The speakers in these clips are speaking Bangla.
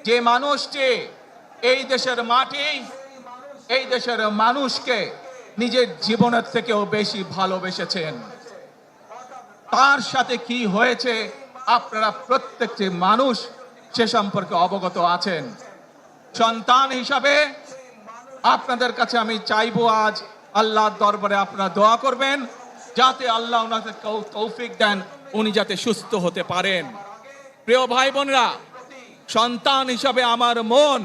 যে মানুষটি এই দেশের মাটি, এই দেশের মানুষকে নিজের জীবনের থেকেও বেশি ভালোবেসেছেন, তার সাথে কি হয়েছে আপনারা প্রত্যেকটি মানুষ সে সম্পর্কে অবগত আছেন। সন্তান হিসাবে আপনাদের কাছে আমি চাইবো আজ আল্লাহর দরবারে আপনারা দোয়া করবেন যাতে আল্লাহ ওনাকে তৌফিক দেন, উনি যাতে সুস্থ হতে পারেন। প্রিয় ভাই বোনেরা, সন্তান হিসাবে আমার মন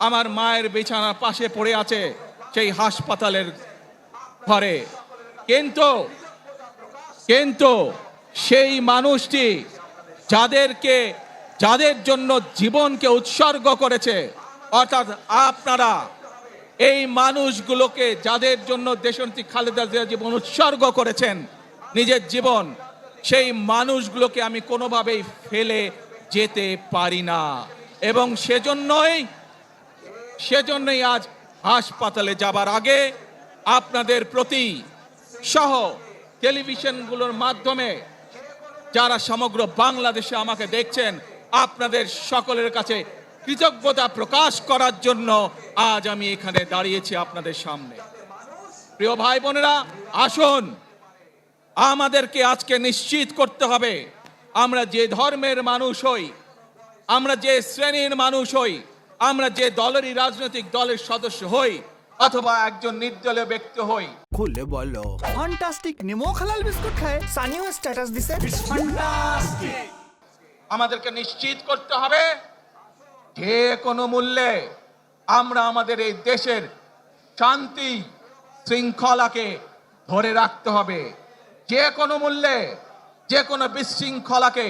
আমার মায়ের বিছানার পাশে পড়ে আছে সেই হাসপাতালের ঘরে, কিন্তু সেই মানুষটি যাদের জন্য জীবনকে উৎসর্গ করেছে, অর্থাৎ আপনারা এই মানুষগুলোকে যাদের জন্য দেশনেত্রী খালেদা জিয়া জীবন উৎসর্গ করেছেন নিজের জীবন, সেই মানুষগুলোকে আমি কোনোভাবেই ফেলে যেতে পারি না। এবং সেজন্যই আজ হাসপাতালে যাবার আগে আপনাদের প্রতি সহ টেলিভিশনগুলোর মাধ্যমে যারা সমগ্র বাংলাদেশে আমাকে দেখছেন, আপনাদের সকলের কাছে কৃতজ্ঞতা প্রকাশ করার জন্য আজ আমি এখানে দাঁড়িয়েছি আপনাদের সামনে। প্রিয় ভাই বোনেরা, আসুন আমাদেরকে আজকে নিশ্চিত করতে হবে আমরা যে ধর্মের মানুষ হই, আমরা যে শ্রেণীর মানুষ হই, আমরা যে দলেরই রাজনৈতিক দলের সদস্য হই অথবা একজন নির্দলীয় ব্যক্তি হই, খুলে বলো ফ্যান্টাস্টিক নিমো খালাল বিস্কুট খায় সানিও স্ট্যাটাস দিছে আমাদেরকে নিশ্চিত করতে হবে যে কোনো মূল্যে আমরা আমাদের এই দেশের শান্তি শৃঙ্খলাকে ধরে রাখতে হবে। যে কোনো মূল্যে যে কোনো বিশৃঙ্খলাকে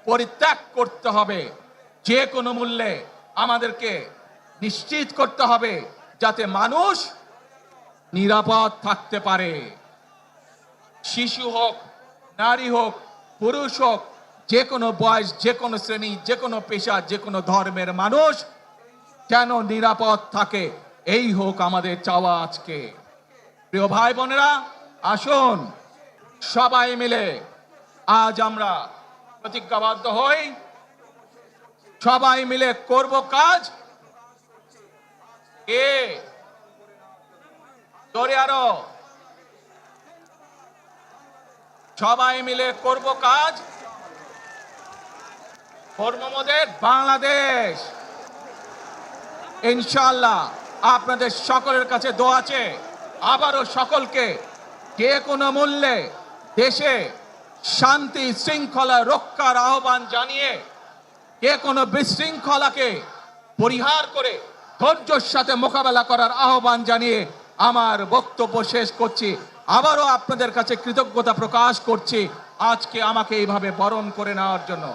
পরিত্যাগ করতে হবে। যে কোনো মূল্যে আমাদেরকে নিশ্চিত করতে হবে যাতে মানুষ নিরাপদ থাকতে পারে। শিশু হোক, নারী হোক, পুরুষ হোক, যে কোনো বয়স, যে কোনো শ্রেণী, যে কোনো পেশা, যে কোনো ধর্মের মানুষ যেন নিরাপদ থাকে, এই হোক আমাদের চাওয়া আজকে। প্রিয় ভাই বোনেরা, আসুন সবাই মিলে আজ আমরা প্রতিজ্ঞাবদ্ধ হই, সবাই মিলে করব কাজ। সবাই মিলে করব কাজ, কর্মমোদের বাংলাদেশ। ইনশাআল্লাহ আপনাদের সকলের কাছে দোয়া আছে, আবারও সকলকে যে কোনো মূল্যে দেশে শান্তি শৃঙ্খলা রক্ষার আহ্বান জানিয়ে যে কোনো বিশৃঙ্খলাকে পরিহার করে ধৈর্যের সাথে মোকাবেলা করার আহ্বান জানিয়ে আমার বক্তব্য শেষ করছি। আবারও আপনাদের কাছে কৃতজ্ঞতা প্রকাশ করছি আজকে আমাকে এইভাবে বরণ করে নেওয়ার জন্য।